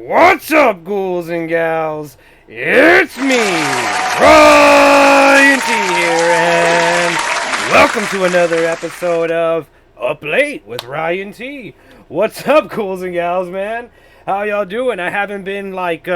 What's up, ghouls and gals? It's me, Ryan.T here, and welcome to another episode of Up Late with Ryan.T. What's up, ghouls and gals, man? How y'all doing? I haven't been live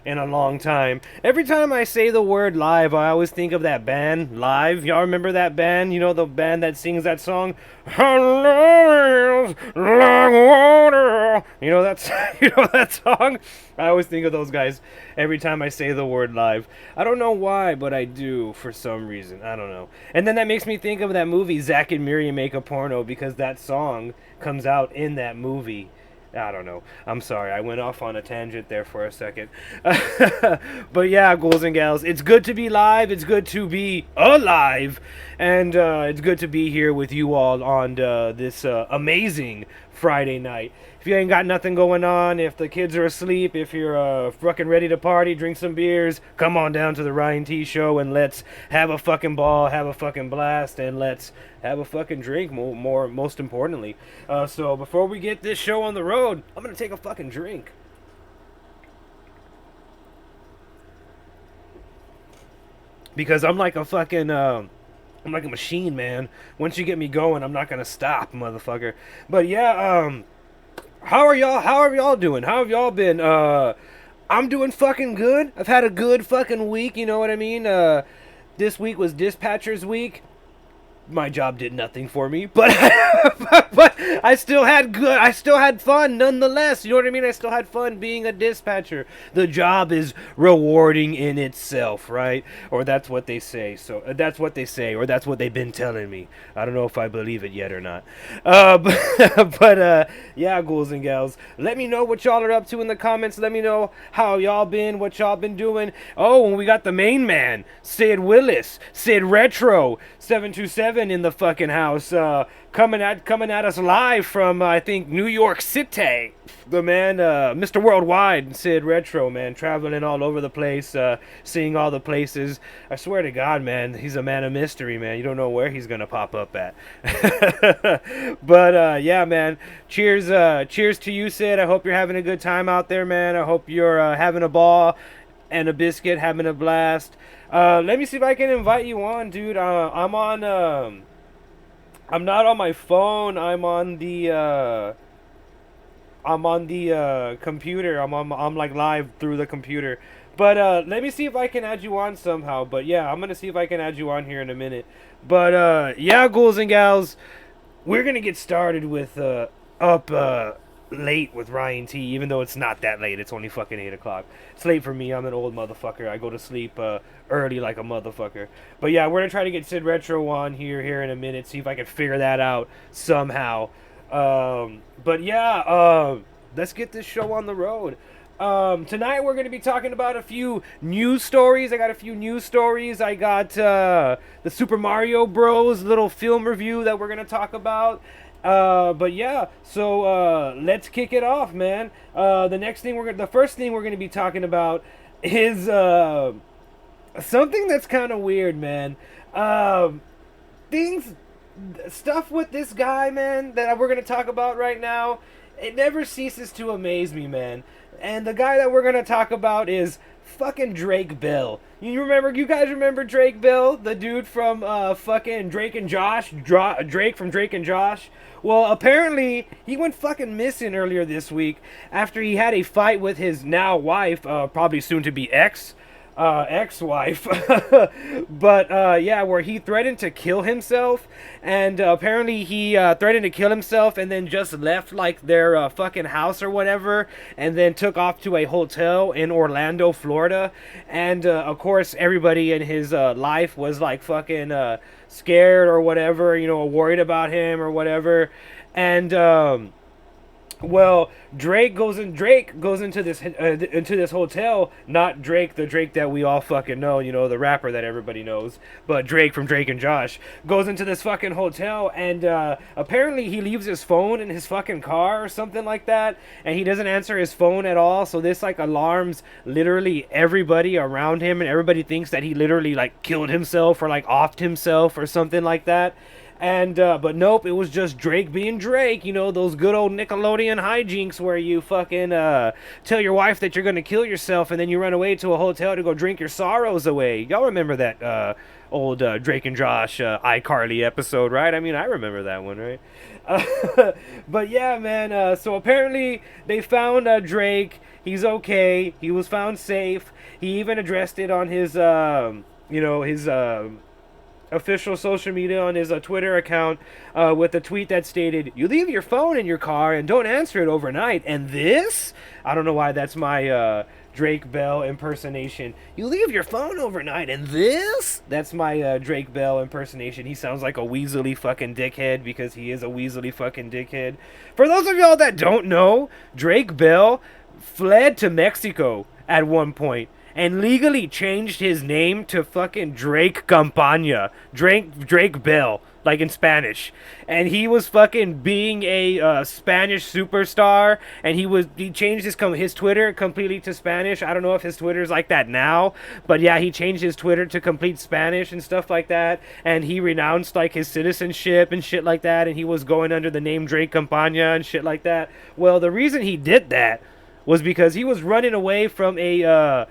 in a long time. Every time I say the word live, I always think of that band, Live. Y'all remember that band? You know, the band that sings that song? Hello, like water. You know that song? I always think of those guys every time I say the word live. I don't know why, but I do for some reason. I don't know. And then that makes me think of that movie, Zack and Miri Make a Porno, because that song comes out in that movie. I don't know. I'm sorry. I went off on a tangent there for a second. But yeah, ghouls and gals, it's good to be live. It's good to be alive. And it's good to be here with you all on this amazing Friday night. If you ain't got nothing going on, if the kids are asleep, if you're fucking ready to party, drink some beers, come on down to the Ryan.T show and let's have a fucking ball, have a fucking blast, and let's have a fucking drink, most importantly. So before we get this show on the road, I'm gonna take a fucking drink. Because I'm like a fucking, I'm like a machine, man. Once you get me going, I'm not gonna stop, motherfucker. But yeah, how are y'all? How are y'all doing? How have y'all been? I'm doing fucking good. I've had a good fucking week, you know what I mean? This week was dispatcher's week. My job did nothing for me, but but I still had fun nonetheless. You know what I mean? I still had fun being a dispatcher. The job is rewarding in itself, right? Or that's what they say. So that's what they say, or that's what they've been telling me. I don't know if I believe it yet or not. But yeah, ghouls and gals, let me know what y'all are up to in the comments. Let me know how y'all been, what y'all been doing. Oh, and we got the main man, Sid Willis, Sid Retro 727 in the fucking house, coming at us live from I think New York City. The man, Mr. Worldwide, Sid Retro, man, traveling all over the place, seeing all the places. I swear to God, man, he's a man of mystery, man. You don't know where he's gonna pop up at. But yeah, man, cheers to you, Sid. I hope you're having a good time out there, man. I hope you're having a ball and a biscuit, having a blast. Let me see if I can invite you on, dude. I'm not on my phone. I'm on the computer. I'm like live through the computer. But let me see if I can add you on somehow. But yeah, I'm gonna see if I can add you on here in a minute. But yeah, ghouls and gals, we're gonna get started with up late with Ryan.T, even though it's not that late. It's only fucking 8 o'clock. It's late for me. I'm an old motherfucker. I go to sleep early like a motherfucker. But yeah, we're gonna try to get Sid Retro on here in a minute, see if I can figure that out somehow. But yeah, let's get this show on the road. Tonight we're gonna be talking about a few news stories. I got a few news stories. I got the Super Mario Bros. Little film review that we're gonna talk about. But yeah, so let's kick it off, man. The first thing we're gonna be talking about is something that's kind of weird, man. Stuff with this guy, man, that we're gonna talk about right now. It never ceases to amaze me, man. And the guy that we're gonna talk about is fucking Drake Bell. You guys remember Drake Bell? The dude from fucking Drake and Josh? Drake from Drake and Josh? Well, apparently he went fucking missing earlier this week after he had a fight with his now wife, probably soon to be ex-wife. But yeah, where he threatened to kill himself, and apparently he threatened to kill himself and then just left like their fucking house or whatever, and then took off to a hotel in Orlando, Florida. And of course everybody in his life was like fucking scared or whatever, you know, worried about him or whatever. And well, Drake goes into this hotel. Not Drake, the Drake that we all fucking know, you know, the rapper that everybody knows, but Drake from Drake and Josh goes into this fucking hotel, and apparently he leaves his phone in his fucking car or something like that, and he doesn't answer his phone at all. So this like alarms literally everybody around him, and everybody thinks that he literally like killed himself or like offed himself or something like that. And but nope, it was just Drake being Drake. You know, those good old Nickelodeon hijinks where you fucking tell your wife that you're gonna kill yourself and then you run away to a hotel to go drink your sorrows away. Y'all remember that old Drake and Josh iCarly episode, right? I mean, I remember that one, right? But yeah, man. So apparently they found Drake. He's okay. He was found safe. He even addressed it on his, his official social media on his Twitter account with a tweet that stated, "You leave your phone in your car and don't answer it overnight. And this, I don't know why that's my Drake Bell impersonation. You leave your phone overnight and this? That's my Drake Bell impersonation. He sounds like a weaselly fucking dickhead because he is a weaselly fucking dickhead. For those of y'all that don't know, Drake Bell fled to Mexico at one point and legally changed his name to fucking Drake Campana. Drake Bell, like in Spanish. And he was fucking being a Spanish superstar, and he changed his Twitter completely to Spanish. I don't know if his Twitter's like that now, but yeah, he changed his Twitter to complete Spanish and stuff like that, and he renounced like his citizenship and shit like that, and he was going under the name Drake Campana and shit like that. Well, the reason he did that was because he was running away from a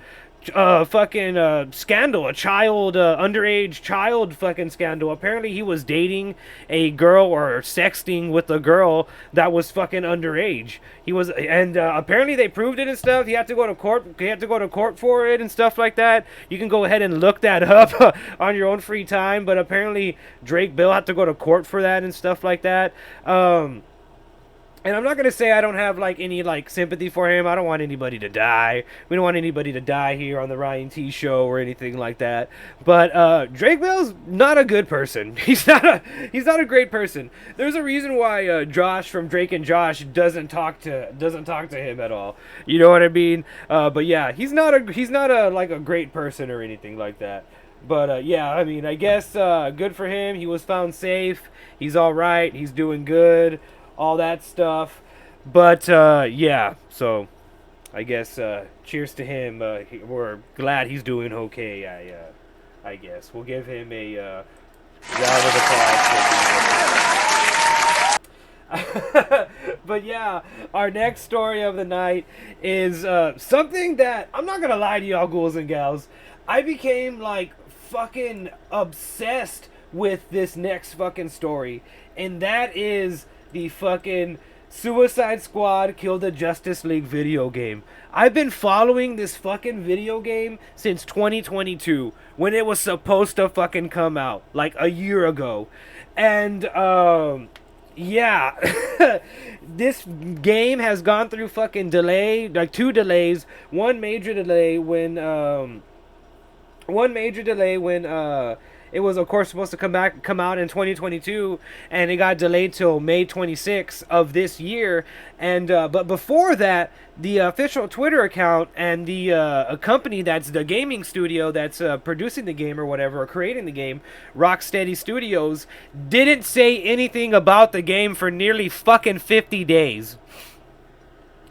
fucking scandal, a underage child fucking scandal. Apparently he was dating a girl or sexting with a girl that was fucking underage. He was, and apparently they proved it and stuff. He had to go to court. He had to go to court for it and stuff like that. You can go ahead and look that up on your own free time. But apparently Drake Bell had to go to court for that and stuff like that. And I'm not going to say I don't have, like, any, like, sympathy for him. I don't want anybody to die. We don't want anybody to die here on the Ryan.T show or anything like that. But Drake Bell's not a good person. He's not a great person. There's a reason why Josh from Drake and Josh doesn't talk to him at all. You know what I mean? But yeah, he's not a like a great person or anything like that. But yeah, I mean, I guess good for him. He was found safe. He's all right. He's doing good. All that stuff. But yeah, so I guess cheers to him. We're glad he's doing okay. I guess we'll give him a round of applause. But yeah, our next story of the night is something that I'm not gonna lie to y'all, ghouls and gals. I became like fucking obsessed with this next fucking story, and that is the fucking Suicide Squad Kill the Justice League video game. I've been following this fucking video game since 2022 when it was supposed to fucking come out, like a year ago. And yeah, this game has gone through fucking delay, like 2 delays, one major delay when it was, of course, supposed to come out in 2022, and it got delayed till May 26th of this year. And but before that, the official Twitter account and the a company that's the gaming studio that's producing the game or whatever, or creating the game, Rocksteady Studios, didn't say anything about the game for nearly fucking 50 days.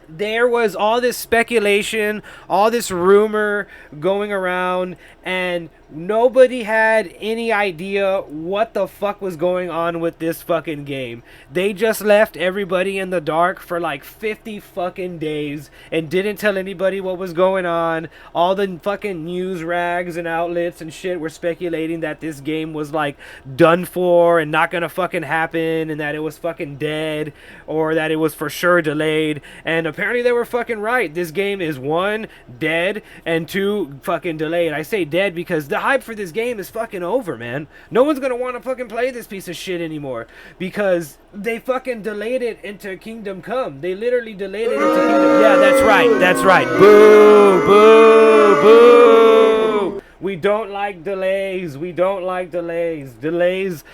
There was all this speculation, all this rumor going around, and nobody had any idea what the fuck was going on with this fucking game. They just left everybody in the dark for like 50 fucking days and didn't tell anybody what was going on. All the fucking news rags and outlets and shit were speculating that this game was like done for and not gonna fucking happen, and that it was fucking dead, or that it was for sure delayed. And apparently they were fucking right. This game is 1, dead, and 2, fucking delayed. I say dead because the hype for this game is fucking over, man. No one's gonna want to fucking play this piece of shit anymore because they fucking delayed it into Kingdom Come. They literally delayed it into Kingdom. Yeah, that's right. Boo, boo, boo. We don't like delays. Delays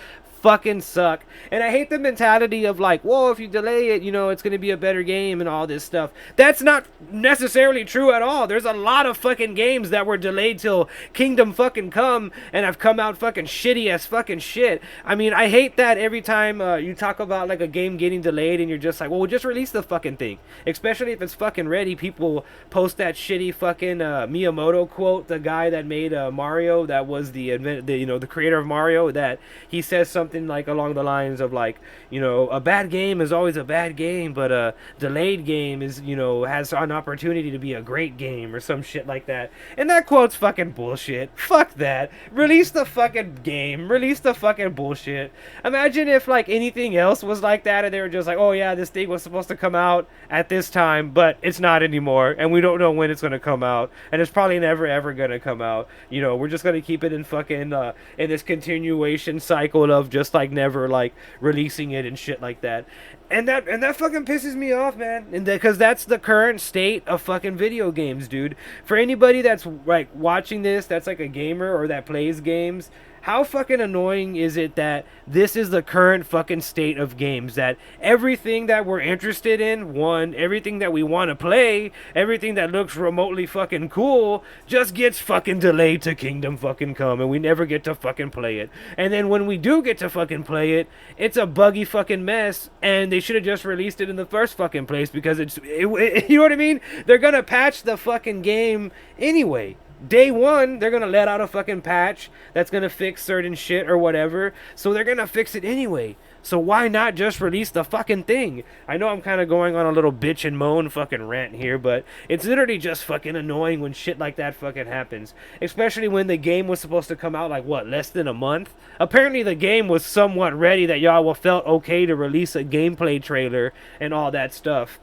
fucking suck. And I hate the mentality of like, whoa, if you delay it, you know, it's gonna be a better game and all this stuff. That's not necessarily true at all. There's a lot of fucking games that were delayed till Kingdom fucking Come and have come out fucking shitty as fucking shit. I mean, I hate that every time you talk about like a game getting delayed and you're just like, well, we'll just release the fucking thing. Especially if it's fucking ready. People post that shitty fucking Miyamoto quote, the guy that made Mario, that was the creator of Mario, that he says something something like along the lines of like, a bad game is always a bad game, but a delayed game is, has an opportunity to be a great game or some shit like that. And that quote's fucking bullshit. Fuck that. Release the fucking game. Release the fucking bullshit. Imagine if like anything else was like that and they were just like, oh yeah, this thing was supposed to come out at this time, but it's not anymore, and we don't know when it's gonna come out, and it's probably never ever gonna come out. We're just gonna keep it in fucking in this continuation cycle of just like never like releasing it and shit like that. And that fucking pisses me off, man. And because that's the current state of fucking video games, dude. For anybody that's like watching this, that's like a gamer or that plays games, how fucking annoying is it that this is the current fucking state of games? That everything that we're interested in, everything that we want to play, everything that looks remotely fucking cool, just gets fucking delayed to Kingdom fucking Come, and we never get to fucking play it. And then when we do get to fucking play it, it's a buggy fucking mess, and they should have just released it in the first fucking place because you know what I mean? They're gonna patch the fucking game anyway. Day one, they're gonna let out a fucking patch that's gonna fix certain shit or whatever, so they're gonna fix it anyway. So why not just release the fucking thing? I know I'm kind of going on a little bitch and moan fucking rant here, but it's literally just fucking annoying when shit like that fucking happens. Especially when the game was supposed to come out like, what, less than a month? Apparently the game was somewhat ready that y'all felt okay to release a gameplay trailer and all that stuff.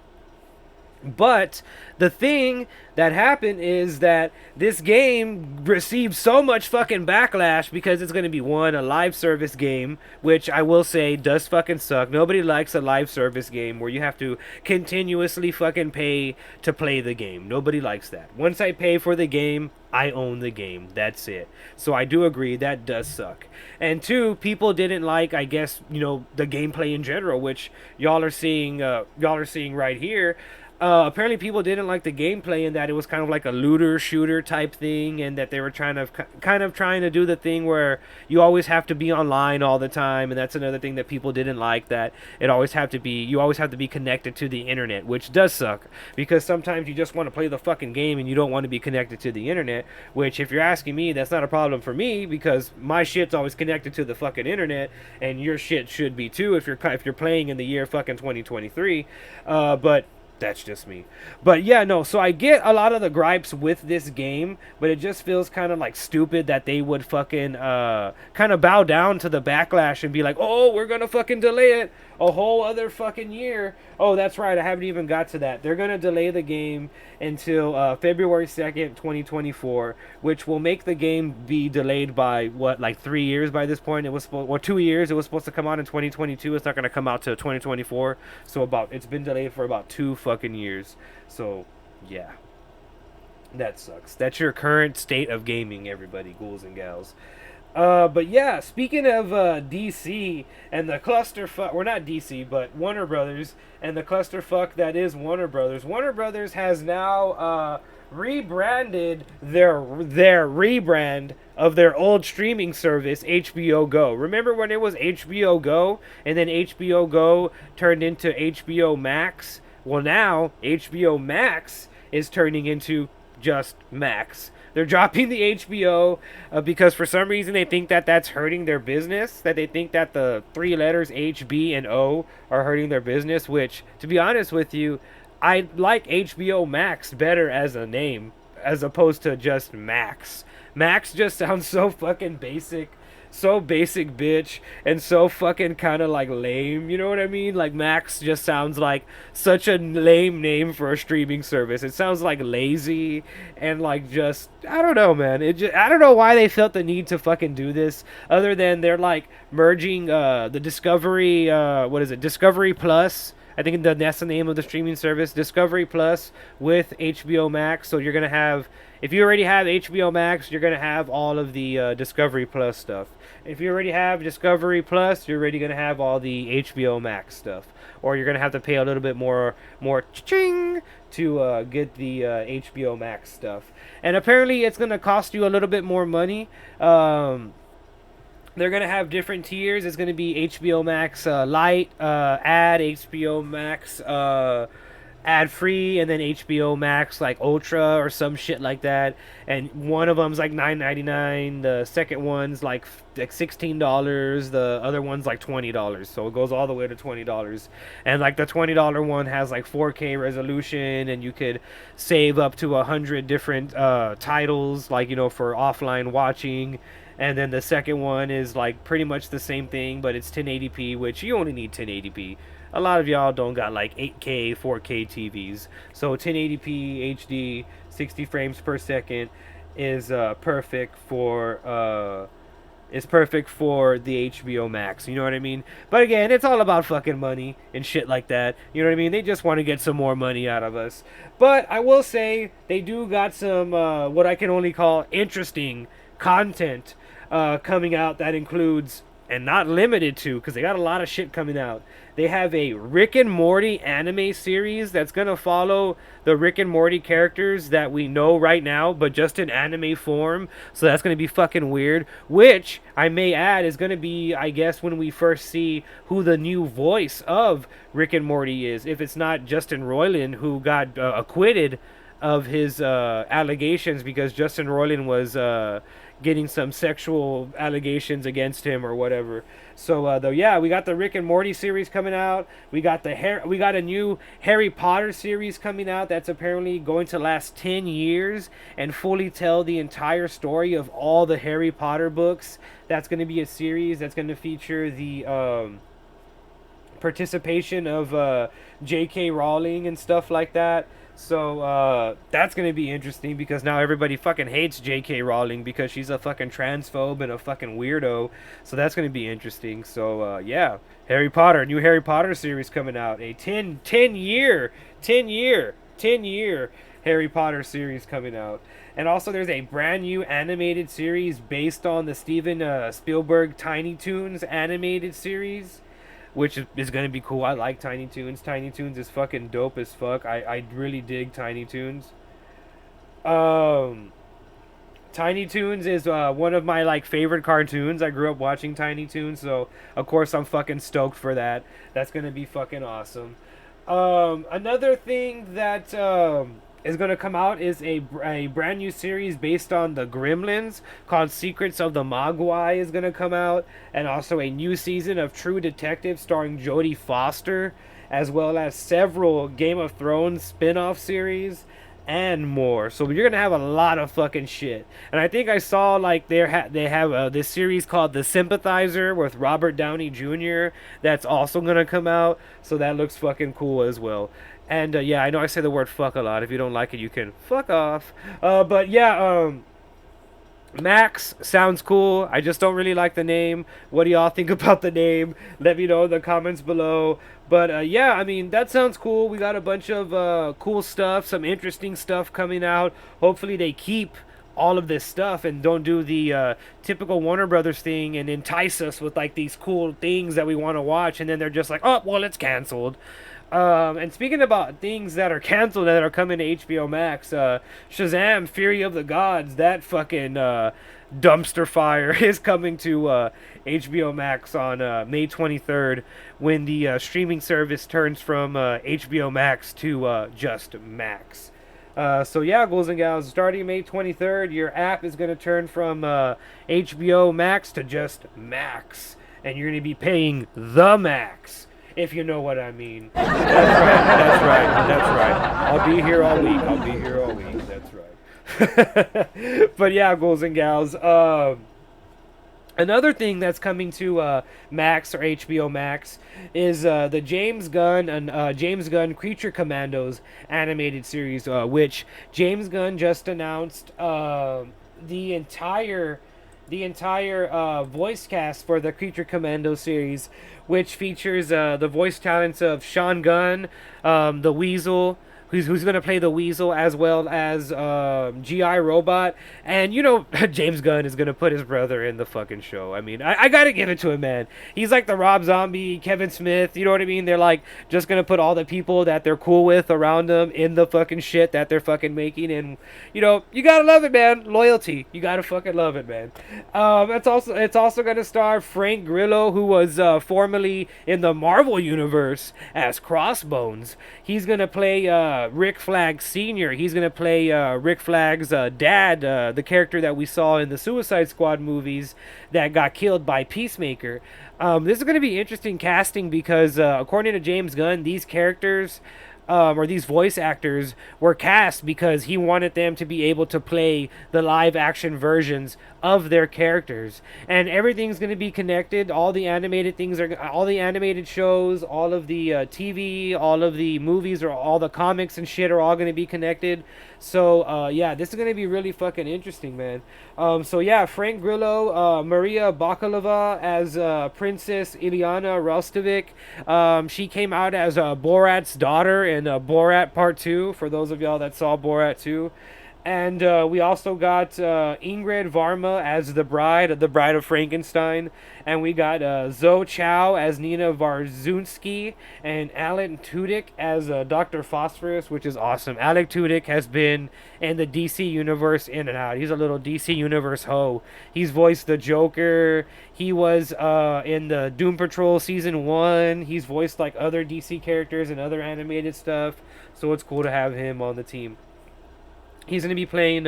But the thing that happened is that this game received so much fucking backlash because it's going to be a live service game, which I will say does fucking suck. Nobody likes a live service game where you have to continuously fucking pay to play the game. Nobody likes that. Once I pay for the game, I own the game. That's it. So I do agree that does suck. And two, people didn't like, I guess, the gameplay in general, which y'all are seeing right here. Apparently people didn't like the gameplay in that it was kind of like a looter shooter type thing, and that they were trying to do the thing where you always have to be online all the time, and that's another thing that people didn't like, that you always have to be connected to the internet, which does suck because sometimes you just want to play the fucking game and you don't want to be connected to the internet, which if you're asking me, that's not a problem for me because my shit's always connected to the fucking internet, and your shit should be too if you're playing in the year fucking 2023. But that's just me. But yeah, no, so I get a lot of the gripes with this game, but it just feels kind of like stupid that they would fucking kind of bow down to the backlash and be like, oh, we're gonna fucking delay it a whole other fucking year. Oh, that's right, I haven't even got to that. They're gonna delay the game until February 2nd, 2024, which will make the game be delayed by what, like 3 years by this point. It was 2 years. It was supposed to come out in 2022. It's not gonna come out till 2024. So it's been delayed for about 2 fucking years. So yeah, that sucks. That's your current state of gaming, everybody, ghouls and gals. But yeah, speaking of DC and the clusterfuck, or not DC, but Warner Brothers and the clusterfuck that is Warner Brothers. Warner Brothers has now rebranded their rebrand of their old streaming service, HBO Go. Remember when it was HBO Go and then HBO Go turned into HBO Max? Well, now HBO Max is turning into just Max. They're dropping the HBO because for some reason they think that that's hurting their business, that they think that the 3 letters H, B, and O are hurting their business, which, to be honest with you, I like HBO Max better as a name as opposed to just Max. Max just sounds so fucking basic. So basic, bitch, and so fucking kind of like lame, you know what I mean? Like Max just sounds like such a lame name for a streaming service. It sounds like lazy and like just, I don't know, man. I don't know why they felt the need to fucking do this, other than they're like merging the Discovery, Discovery Plus. I think that's the name of the streaming service, Discovery Plus, with HBO Max. So you're gonna have, if you already have HBO Max, you're gonna have all of the Discovery Plus stuff. If you already have Discovery Plus, you're already gonna have all the HBO Max stuff. Or you're gonna have to pay a little bit more cha-ching to get the HBO Max stuff. And apparently, it's gonna cost you a little bit more money. They're going to have different tiers. It's going to be HBO Max Lite, Add, HBO Max ad free, and then HBO Max like Ultra or some shit like that. And one of them's like $9.99. The second one's like $16. The other one's like $20. So it goes all the way to $20. And like the $20 one has like 4K resolution, and you could save up to 100 different titles, like, for offline watching. And then the second one is like pretty much the same thing, but it's 1080p, which you only need 1080p. A lot of y'all don't got like 8K, 4K TVs. So 1080p HD, 60 frames per second is perfect for the HBO Max. You know what I mean? But again, it's all about fucking money and shit like that. You know what I mean? They just want to get some more money out of us. But I will say they do got some what I can only call interesting content coming out that includes, and not limited to, because they got a lot of shit coming out. They have a Rick and Morty anime series that's gonna follow the Rick and Morty characters that we know right now, but just in anime form. So that's gonna be fucking weird. Which I may add is gonna be, I guess, when we first see who the new voice of Rick and Morty is. If it's not Justin Roiland, who got acquitted of his allegations because Justin Roiland was getting some sexual allegations against him or whatever. So though, yeah, we got the Rick and Morty series coming out. We got a new Harry Potter series coming out that's apparently going to last 10 years and fully tell the entire story of all the Harry Potter books. That's going to be a series that's going to feature the participation of J.K. Rowling and stuff like that. So that's gonna be interesting because now everybody fucking hates J.K. Rowling because she's a fucking transphobe and a fucking weirdo. So that's gonna be interesting. So yeah, Harry Potter, new Harry Potter series coming out. A 10 year Harry Potter series coming out. And also there's a brand new animated series based on the Steven Spielberg Tiny Toons animated series, which is going to be cool. I like Tiny Toons. Tiny Toons is fucking dope as fuck. I really dig Tiny Toons. Tiny Toons is one of my like favorite cartoons. I grew up watching Tiny Toons, so of course I'm fucking stoked for that. That's going to be fucking awesome. Another thing that is going to come out is a brand new series based on the Gremlins called Secrets of the Mogwai is going to come out, and also a new season of True Detective starring Jodie Foster, as well as several Game of Thrones spin-off series and more. So you're gonna have a lot of fucking shit. And I think I saw like they have this series called The Sympathizer with Robert Downey Jr. that's also gonna come out. So that looks fucking cool as well. And yeah, I know I say the word fuck a lot. If you don't like it, you can fuck off. But yeah, Max sounds cool. I just don't really like the name. What do y'all think about the name? Let me know in the comments below. But yeah, I mean, that sounds cool. We got a bunch of cool stuff, some interesting stuff coming out. Hopefully they keep all of this stuff and don't do the typical Warner Brothers thing and entice us with like these cool things that we want to watch, and then they're just like, oh, well, it's canceled. And speaking about things that are canceled that are coming to HBO Max, Shazam! Fury of the Gods, that fucking dumpster fire is coming to HBO Max on May 23rd when the streaming service turns from HBO Max to just Max. So yeah, ghouls and gals, starting May 23rd, your app is going to turn from HBO Max to just Max. And you're going to be paying the Max, if you know what I mean. That's right. I'll be here all week. That's right. But yeah, ghouls and gals. Another thing that's coming to Max or HBO Max is the James Gunn Creature Commandos animated series, which James Gunn just announced the entire voice cast for the Creature Commando series, which features the voice talents of Sean Gunn, the Weasel, who's going to play the Weasel, as well as GI Robot. And you know, James Gunn is going to put his brother in the fucking show. I mean, I got to give it to him, man. He's like the Rob Zombie, Kevin Smith, you know what I mean? They're like just going to put all the people that they're cool with around them in the fucking shit that they're fucking making. And you know, you got to love it, man. Loyalty. You got to fucking love it, man. It's also going to star Frank Grillo, who was formerly in the Marvel universe as Crossbones. He's going to play Rick Flag Sr. He's going to play Rick Flag's dad, the character that we saw in the Suicide Squad movies that got killed by Peacemaker. This is going to be interesting casting because, according to James Gunn, these characters or these voice actors were cast because he wanted them to be able to play the live action versions of their characters, and everything's going to be connected. All the animated all the animated shows, all of the TV, all of the movies, or all the comics and shit are all going to be connected. So yeah, this is going to be really fucking interesting, man. So yeah, Frank Grillo, Maria Bakalova as Princess Ilyana Rostovich. She came out as Borat's daughter in Borat Part 2, for those of y'all that saw Borat 2. And we also got Ingrid Varma as the bride of Frankenstein. And we got Zoe Chow as Nina Varzunsky, and Alec Tudyk as Dr. Phosphorus, which is awesome. Alec Tudyk has been in the DC Universe in and out. He's a little DC Universe hoe. He's voiced the Joker. He was in the Doom Patrol Season 1. He's voiced like other DC characters and other animated stuff. So it's cool to have him on the team. He's going to be playing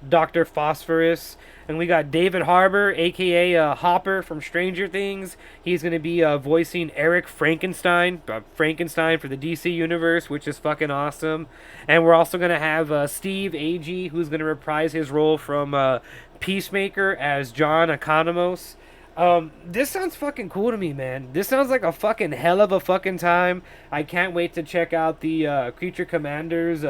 Dr. Phosphorus. And we got David Harbour, a.k.a. Hopper from Stranger Things. He's going to be voicing Eric Frankenstein for the DC Universe, which is fucking awesome. And we're also going to have Steve Agee, who's going to reprise his role from Peacemaker as John Economos. This sounds fucking cool to me, man. This sounds like a fucking hell of a fucking time. I can't wait to check out the Creature Commandos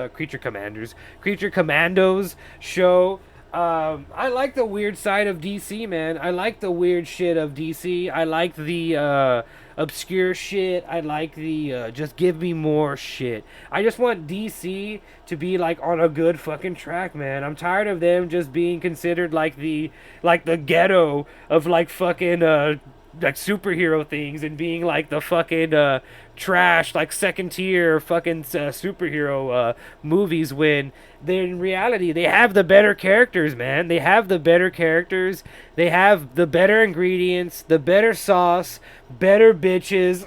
show. I like the weird side of DC, man. I like the weird shit of DC. I like the obscure shit. I like the just give me more shit. I just want DC to be like on a good fucking track, man. I'm tired of them just being considered like the ghetto of like fucking like superhero things, and being like the fucking trash, like second tier fucking superhero movies, when they're in reality they have the better characters, man. They have the better characters, they have the better ingredients, the better sauce, better bitches.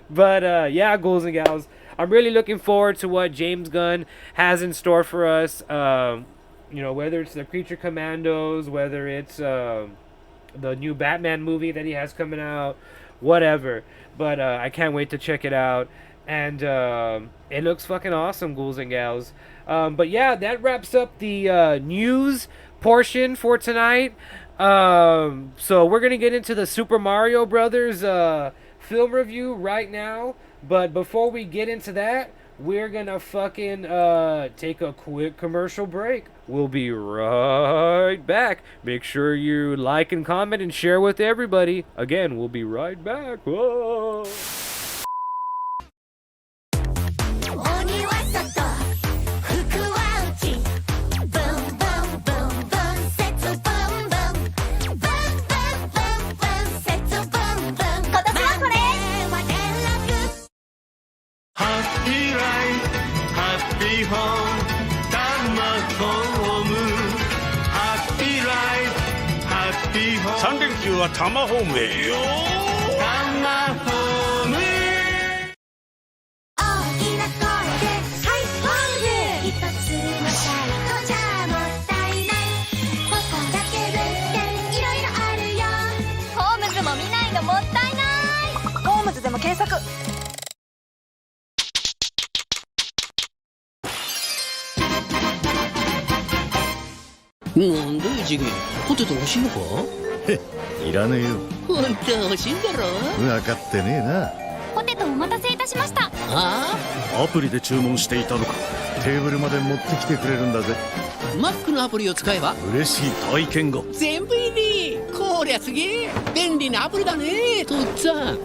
But yeah, ghouls and gals, I'm really looking forward to what James Gunn has in store for us. You know, whether it's the Creature Commandos, whether it's the new Batman movie that he has coming out, whatever. But I can't wait to check it out. And it looks fucking awesome, ghouls and gals. But yeah, that wraps up the news portion for tonight. So we're going to get into the Super Mario Brothers film review right now. But before we get into that, we're gonna fucking take a quick commercial break. We'll be right back. Make sure you like and comment and share with everybody. Again, we'll be right back. Whoa.なんだよジギー、ポテト欲しいのか？いらねえよ。ほんと欲しいんだろ？分かってねえな。ポテトお待たせいたしました。あアプリで注文していたのか。テーブルまで持ってきてくれるんだぜ。マックのアプリを使えば嬉しい体験が全部入り。こりゃすげえ便利なアプリだね、とっつぁん。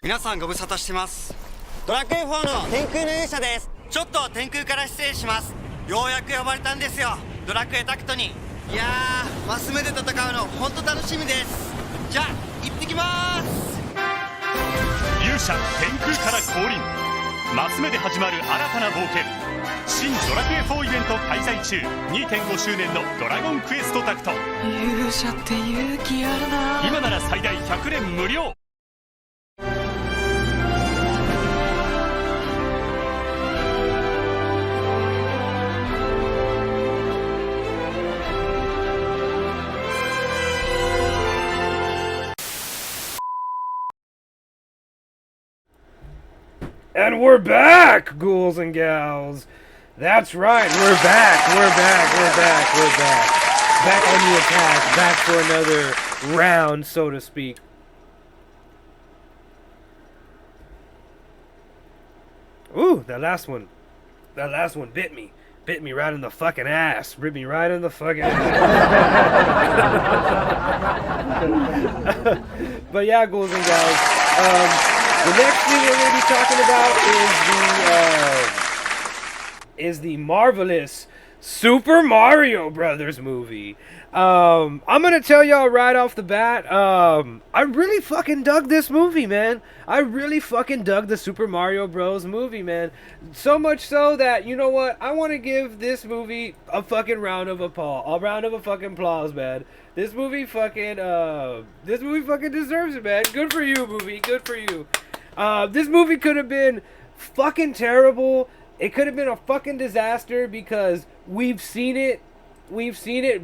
皆さんご無沙汰してます。ドラクエ4の天空の勇者です。ちょっと天空から失礼します。ようやく呼ばれたんですよ、ドラクエタクトに。いやー、マス目で戦うのほんと楽しみです。じゃあ行ってきまーす。勇者天空から降臨。マス目で始まる新たな冒険。新ドラクエ4イベント開催中。 2.5 周年のドラゴンクエストタクト。勇者って勇気あるな。今なら最大100連無料。And we're back, ghouls and gals. That's right, we're back. Back on the attack, back for another round, so to speak. Ooh, that last one bit me. Bit me right in the fucking ass. Bit me right in the fucking ass. But yeah, ghouls and gals. The next thing we're going to be talking about is the marvelous Super Mario Brothers movie. I'm going to tell y'all right off the bat, I really fucking dug this movie, man. I really fucking dug the Super Mario Bros. Movie, man. So much so that, you know what, I want to give this movie a fucking round of applause, man. This movie fucking deserves it, man. Good for you, movie. Good for you. This movie could have been fucking terrible. It could have been a fucking disaster because we've seen it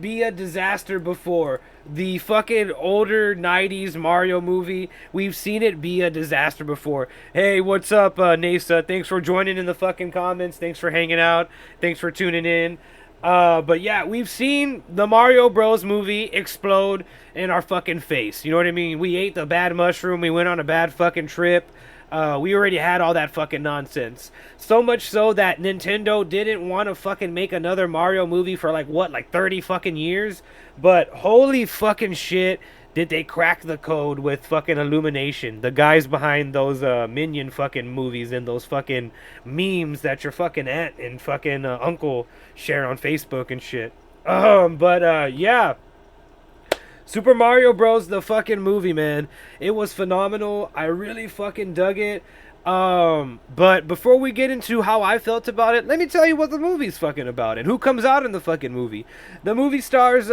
be a disaster before. The fucking older 90s Mario movie, we've seen it be a disaster before. Hey, what's up, Nasa? Thanks for joining in the fucking comments. Thanks for hanging out. Thanks for tuning in. But yeah, we've seen the Mario Bros. Movie explode in our fucking face. You know what I mean? We ate the bad mushroom. We went on a bad fucking trip. We already had all that fucking nonsense. So much so that Nintendo didn't want to fucking make another Mario movie for like 30 fucking years. But holy fucking shit, did they crack the code with fucking Illumination, the guys behind those Minion fucking movies and those fucking memes that your fucking aunt and fucking uncle share on Facebook and shit. Yeah. Super Mario Bros. The fucking movie, man. It was phenomenal. I really fucking dug it. But before we get into how I felt about it, let me tell you what the movie's fucking about and who comes out in the fucking movie. The movie stars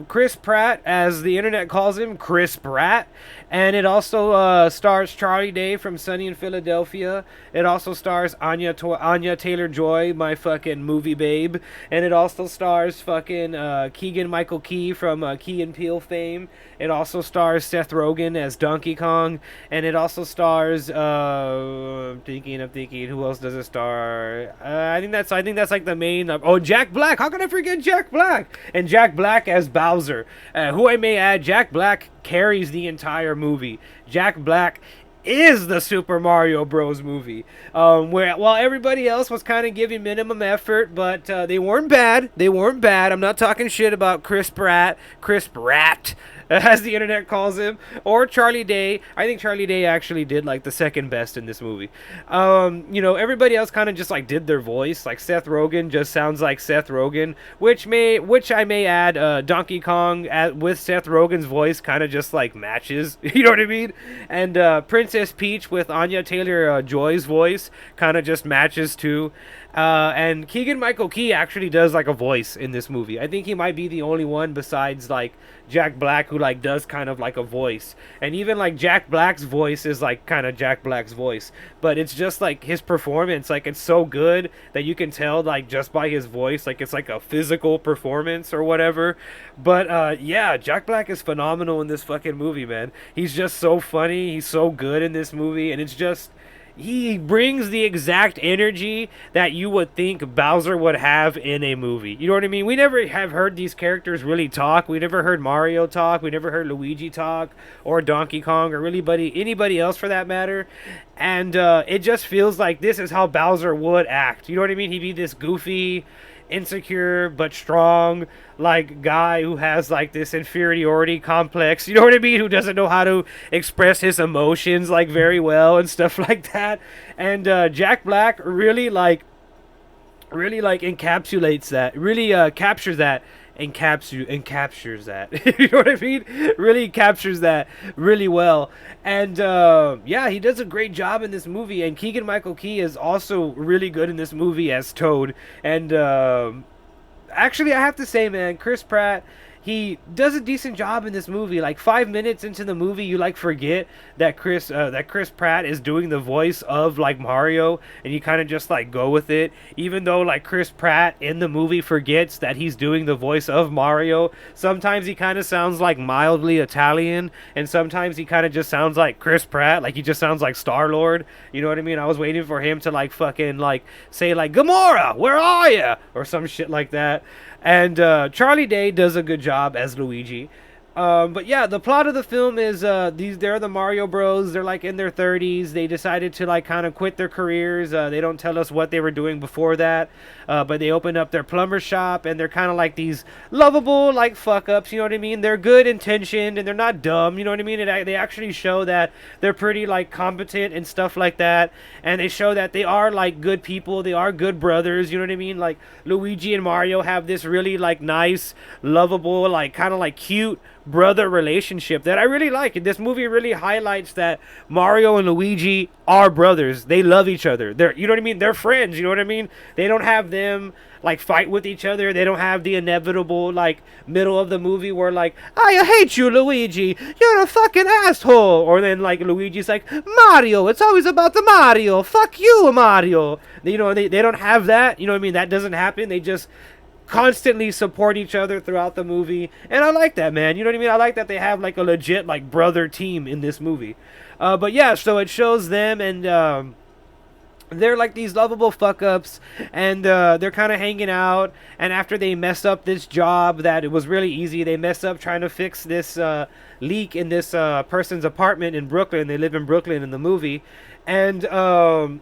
Chris Pratt, as the internet calls him, Chris Pratt. And it also stars Charlie Day from Sunny in Philadelphia. It also stars Anya Taylor-Joy, my fucking movie babe. And it also stars fucking Keegan-Michael Key from Key and Peele fame. It also stars Seth Rogen as Donkey Kong. And it also stars I'm thinking, who else does it star? I think that's like the main. Jack Black. How can I forget Jack Black? And Jack Black as Bowser, who I may add, Jack Black carries the entire movie. Jack Black is the Super Mario Bros. Movie. While everybody else was kind of giving minimum effort, but they weren't bad. I'm not talking shit about Chris Pratt, as the internet calls him, or Charlie Day. I think Charlie Day actually did like the second best in this movie. Everybody else kind of just like did their voice. Like Seth Rogen just sounds like Seth Rogen, which I may add, Donkey Kong with Seth Rogen's voice kind of just like matches. You know what I mean? And Princess Peach with Anya Taylor-Joy's voice kind of just matches too. And Keegan-Michael Key actually does like a voice in this movie. I think he might be the only one besides like Jack Black who like does kind of like a voice. And even like Jack Black's voice is like kind of Jack Black's voice, but it's just like his performance, like it's so good that you can tell like just by his voice, like it's like a physical performance or whatever. But yeah, Jack Black is phenomenal in this fucking movie, man. He's just so funny. He's so good in this movie, and it's just, he brings the exact energy that you would think Bowser would have in a movie. You know what I mean? We never have heard these characters really talk. We never heard Mario talk. We never heard Luigi talk, or Donkey Kong, or really anybody else for that matter. And it just feels like this is how Bowser would act. You know what I mean? He'd be this goofy, insecure but strong like guy who has like this inferiority complex, you know what I mean, who doesn't know how to express his emotions like very well and stuff like that. And Jack Black really like encapsulates that, really captures that, and captures that. You know what I mean? Really captures that really well. And yeah, he does a great job in this movie. And Keegan-Michael Key is also really good in this movie as Toad. And actually, I have to say, man, Chris Pratt, he does a decent job in this movie. Like 5 minutes into the movie, you like forget that Chris Pratt is doing the voice of like Mario, and you kind of just like go with it. Even though like Chris Pratt in the movie forgets that he's doing the voice of Mario. Sometimes he kind of sounds like mildly Italian, and sometimes he kind of just sounds like Chris Pratt, like he just sounds like Star-Lord. You know what I mean? I was waiting for him to like fucking like say like Gamora, where are you, or some shit like that. And Charlie Day does a good job as Luigi. But yeah, the plot of the film is they're the Mario Bros. They're like in their 30s. They decided to like kind of quit their careers. They don't tell us what they were doing before that. But they opened up their plumber shop, and they're kind of like these lovable like fuck ups. You know what I mean? They're good intentioned and they're not dumb. You know what I mean? They actually show that they're pretty like competent and stuff like that. And they show that they are like good people. They are good brothers. You know what I mean? Like Luigi and Mario have this really like nice, lovable, like kind of like cute brother relationship that I really like. And this movie really highlights that Mario and Luigi are brothers. They love each other. You know what I mean? They're friends. You know what I mean? They don't have them like fight with each other. They don't have the inevitable like middle of the movie where like, I hate you, Luigi, you're a fucking asshole, or then like Luigi's like, Mario, it's always about the Mario, fuck you, Mario. You know, they don't have that. You know what I mean? That doesn't happen. They just constantly support each other throughout the movie, and I like that, man. You know what I mean? I like that they have like a legit like brother team in this movie. But yeah, so it shows them, and they're like these lovable fuck ups, and they're kind of hanging out. And after they mess up this job that it was really easy, they mess up trying to fix this leak in this person's apartment in Brooklyn. They live in Brooklyn in the movie, and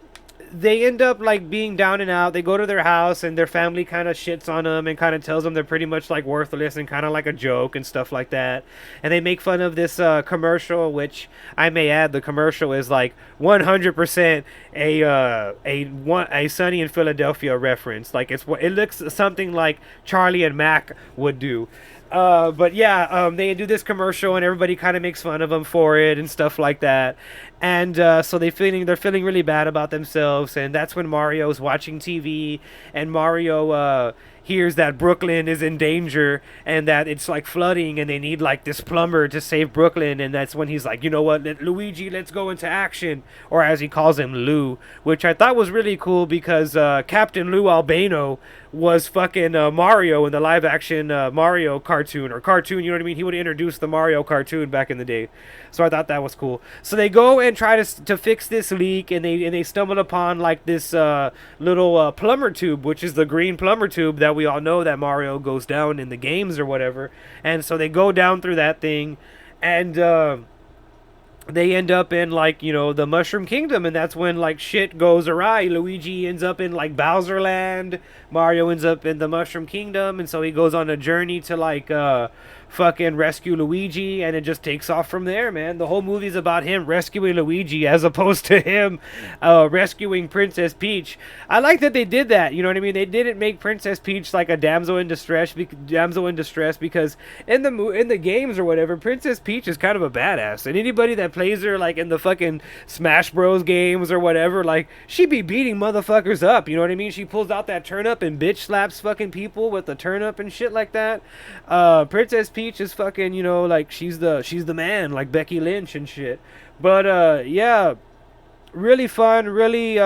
they end up like being down and out. They go to their house, and their family kind of shits on them and kind of tells them they're pretty much like worthless and kind of like a joke and stuff like that. And they make fun of this commercial, which I may add, the commercial is like 100% a Sunny in Philadelphia reference. Like it looks something like Charlie and Mac would do. But yeah, they do this commercial, and everybody kind of makes fun of them for it and stuff like that. And so they're feeling really bad about themselves, and that's when Mario's watching TV, and Mario hears that Brooklyn is in danger and that it's like flooding, and they need like this plumber to save Brooklyn. And that's when he's like, you know what, Luigi, let's go into action, or as he calls him, Lou, which I thought was really cool because Captain Lou Albano was fucking Mario in the live action Mario cartoon, you know what I mean? He would introduce the Mario cartoon back in the day. So I thought that was cool. So they go and try to fix this leak, and they stumble upon like this little plumber tube, which is the green plumber tube that we all know that Mario goes down in the games or whatever. And so they go down through that thing, and they end up in like, you know, the Mushroom Kingdom, and that's when like shit goes awry. Luigi ends up in like Bowser Land, Mario ends up in the Mushroom Kingdom, and so he goes on a journey to like fucking rescue Luigi, and it just takes off from there, man. The whole movie's about him rescuing Luigi as opposed to him rescuing Princess Peach. I like that they did that, you know what I mean? They didn't make Princess Peach like a damsel in distress because in the games or whatever, Princess Peach is kind of a badass, and anybody that plays her like in the fucking Smash Bros games or whatever, like she be beating motherfuckers up, you know what I mean? She pulls out that turnip and bitch slaps fucking people with the turnip and shit like that. Princess Peach is fucking, you know, like she's the man, like Becky Lynch and shit. But yeah, really fun, really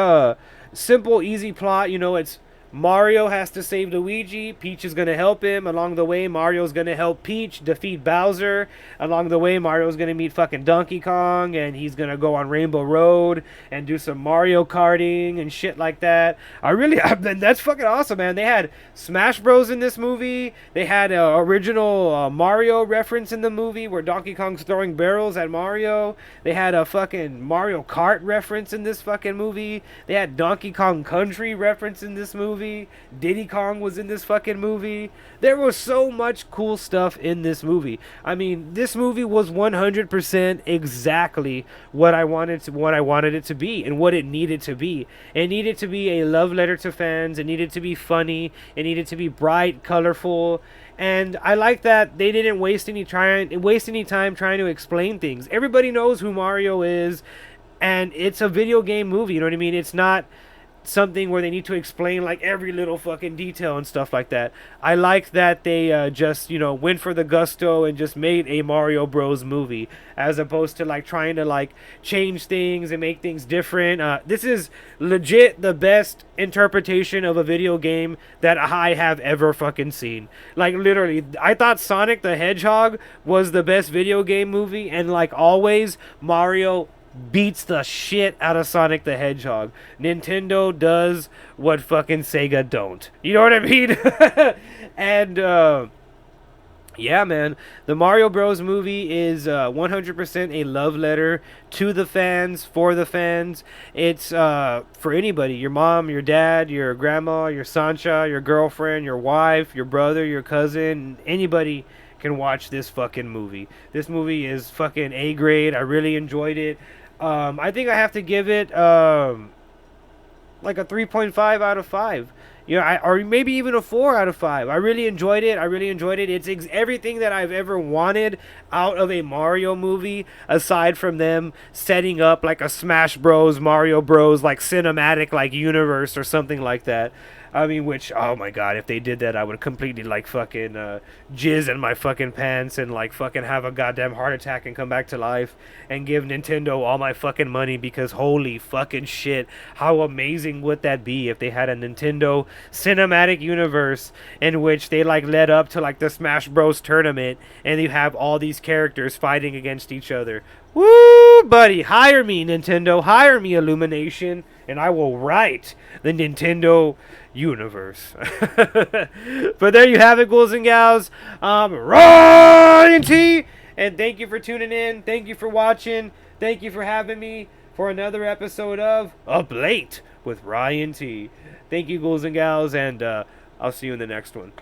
simple, easy plot. You know, it's Mario has to save Luigi. Peach is going to help him. Along the way, Mario's going to help Peach defeat Bowser. Along the way, Mario's going to meet fucking Donkey Kong, and he's going to go on Rainbow Road and do some Mario karting and shit like that. That's fucking awesome, man. They had Smash Bros in this movie. They had an original Mario reference in the movie where Donkey Kong's throwing barrels at Mario. They had a fucking Mario Kart reference in this fucking movie. They had Donkey Kong Country reference in this movie. movie. Diddy Kong was in this fucking movie. There was so much cool stuff in this movie. I mean, this movie was 100% exactly what I wanted it to be and what it needed to be. It needed to be a love letter to fans. It needed to be funny. It needed to be bright, colorful. And I like that they didn't waste any time trying to explain things. Everybody knows who Mario is, and it's a video game movie, you know what I mean? It's not something where they need to explain like every little fucking detail and stuff like that. I like that they just, went for the gusto and just made a Mario Bros movie, as opposed to like trying to like change things and make things different. This is legit the best interpretation of a video game that I have ever fucking seen. Like literally, I thought Sonic the Hedgehog was the best video game movie, and like always, Mario beats the shit out of Sonic the Hedgehog. Nintendo does what fucking Sega don't. You know what I mean? And yeah, man, the Mario Bros. Movie is 100% a love letter to the fans, for the fans. It's for anybody, your mom, your dad, your grandma, your Sancha, your girlfriend, your wife, your brother, your cousin, anybody can watch this fucking movie. This movie is fucking A grade. I really enjoyed it. I think I have to give it like a 3.5 out of 5. Or maybe even a 4 out of 5. I really enjoyed it. It's everything that I've ever wanted out of a Mario movie, aside from them setting up like a Smash Bros, Mario Bros, like cinematic like universe or something like that. I mean, which, oh my god, if they did that, I would completely like fucking jizz in my fucking pants and like fucking have a goddamn heart attack and come back to life and give Nintendo all my fucking money, because holy fucking shit, how amazing would that be if they had a Nintendo cinematic universe in which they like led up to like the Smash Bros tournament and you have all these characters fighting against each other. Woo, buddy, hire me, Nintendo, hire me, Illumination, and I will write the Nintendo universe. But there you have it, ghouls and gals. Ryan.T, and thank you for tuning in. Thank you for watching. Thank you for having me for another episode of Up Late with Ryan.T. Thank you, ghouls and gals, and I'll see you in the next one.